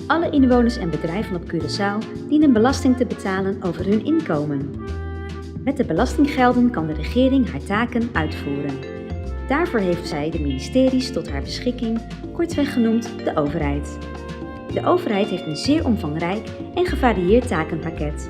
Alle inwoners en bedrijven op Curaçao dienen belasting te betalen over hun inkomen. Met de belastinggelden kan de regering haar taken uitvoeren. Daarvoor heeft zij de ministeries tot haar beschikking, kortweg genoemd de overheid. De overheid heeft een zeer omvangrijk en gevarieerd takenpakket.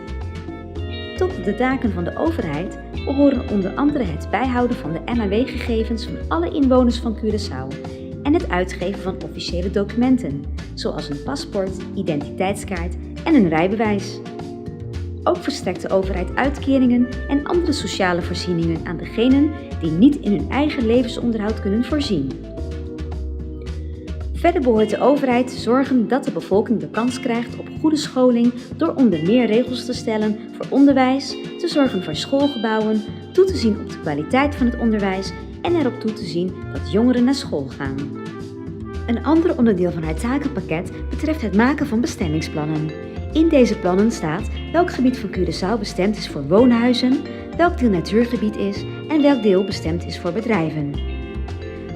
Tot de taken van de overheid behoren onder andere het bijhouden van de NAW-gegevens van alle inwoners van Curaçao en het uitgeven van officiële documenten, zoals een paspoort, identiteitskaart en een rijbewijs. Ook verstrekt de overheid uitkeringen en andere sociale voorzieningen aan degenen die niet in hun eigen levensonderhoud kunnen voorzien. Verder behoort de overheid te zorgen dat de bevolking de kans krijgt op goede scholing door onder meer regels te stellen voor onderwijs, te zorgen voor schoolgebouwen, toe te zien op de kwaliteit van het onderwijs en erop toe te zien dat jongeren naar school gaan. Een ander onderdeel van haar takenpakket betreft het maken van bestemmingsplannen. In deze plannen staat welk gebied van Curaçao bestemd is voor woonhuizen, welk deel natuurgebied is en welk deel bestemd is voor bedrijven.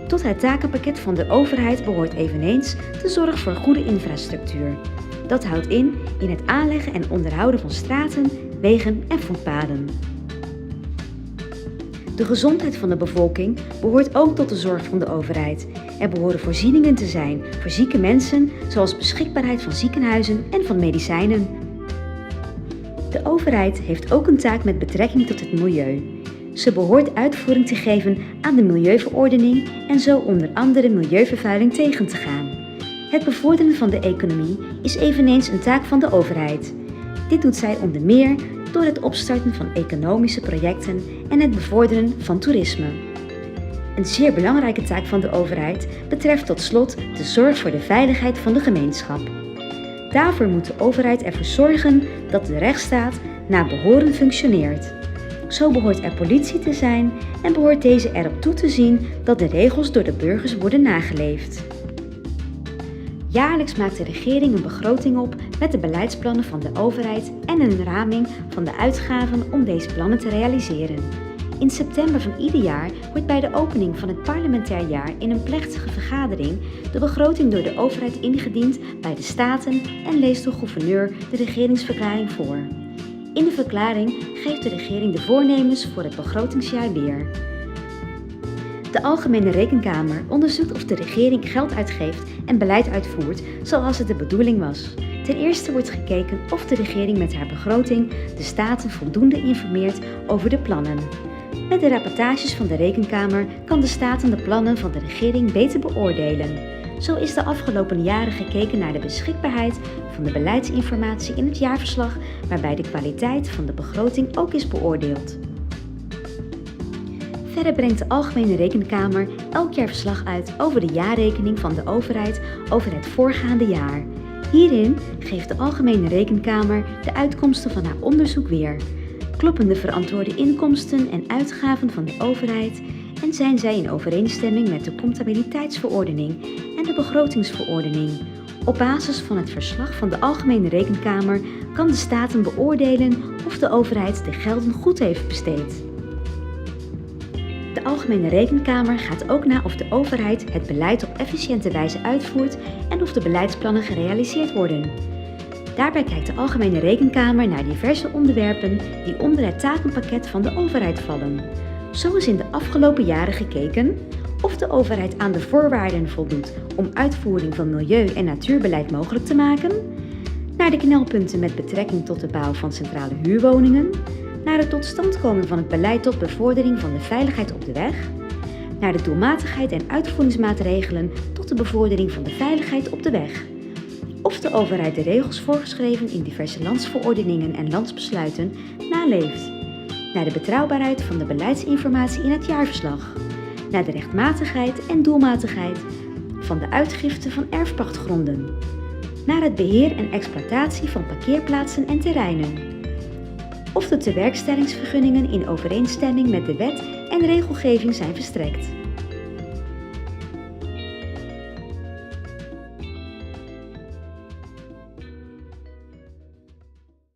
Tot het takenpakket van de overheid behoort eveneens de zorg voor goede infrastructuur. Dat houdt in het aanleggen en onderhouden van straten, wegen en voetpaden. De gezondheid van de bevolking behoort ook tot de zorg van de overheid. Er behoren voorzieningen te zijn voor zieke mensen, zoals beschikbaarheid van ziekenhuizen en van medicijnen. De overheid heeft ook een taak met betrekking tot het milieu. Ze behoort uitvoering te geven aan de Milieuverordening en zo onder andere milieuvervuiling tegen te gaan. Het bevorderen van de economie is eveneens een taak van de overheid. Dit doet zij onder meer door het opstarten van economische projecten en het bevorderen van toerisme. Een zeer belangrijke taak van de overheid betreft tot slot de zorg voor de veiligheid van de gemeenschap. Daarvoor moet de overheid ervoor zorgen dat de rechtsstaat naar behoren functioneert. Zo behoort er politie te zijn en behoort deze erop toe te zien dat de regels door de burgers worden nageleefd. Jaarlijks maakt de regering een begroting op met de beleidsplannen van de overheid en een raming van de uitgaven om deze plannen te realiseren. In september van ieder jaar wordt bij de opening van het parlementair jaar in een plechtige vergadering de begroting door de overheid ingediend bij de Staten en leest de gouverneur de regeringsverklaring voor. In de verklaring geeft de regering de voornemens voor het begrotingsjaar weer. De Algemene Rekenkamer onderzoekt of de regering geld uitgeeft en beleid uitvoert zoals het de bedoeling was. Ten eerste wordt gekeken of de regering met haar begroting de Staten voldoende informeert over de plannen. Met de rapportages van de Rekenkamer kan de Staten de plannen van de regering beter beoordelen. Zo is de afgelopen jaren gekeken naar de beschikbaarheid van de beleidsinformatie in het jaarverslag, waarbij de kwaliteit van de begroting ook is beoordeeld. Verder brengt de Algemene Rekenkamer elk jaar verslag uit over de jaarrekening van de overheid over het voorgaande jaar. Hierin geeft de Algemene Rekenkamer de uitkomsten van haar onderzoek weer. Kloppen de verantwoorde inkomsten en uitgaven van de overheid en zijn zij in overeenstemming met de comptabiliteitsverordening en de begrotingsverordening. Op basis van het verslag van de Algemene Rekenkamer kan de Staten beoordelen of de overheid de gelden goed heeft besteed. De Algemene Rekenkamer gaat ook na of de overheid het beleid op efficiënte wijze uitvoert en of de beleidsplannen gerealiseerd worden. Daarbij kijkt de Algemene Rekenkamer naar diverse onderwerpen die onder het takenpakket van de overheid vallen. Zo is in de afgelopen jaren gekeken of de overheid aan de voorwaarden voldoet om uitvoering van milieu- en natuurbeleid mogelijk te maken, naar de knelpunten met betrekking tot de bouw van centrale huurwoningen, naar de totstandkoming van het beleid tot bevordering van de veiligheid op de weg, naar de doelmatigheid en uitvoeringsmaatregelen tot de bevordering van de veiligheid op de weg. Of de overheid de regels voorgeschreven in diverse landsverordeningen en landsbesluiten naleeft, naar de betrouwbaarheid van de beleidsinformatie in het jaarverslag, naar de rechtmatigheid en doelmatigheid van de uitgifte van erfpachtgronden, naar het beheer en exploitatie van parkeerplaatsen en terreinen, of de tewerkstellingsvergunningen in overeenstemming met de wet en regelgeving zijn verstrekt.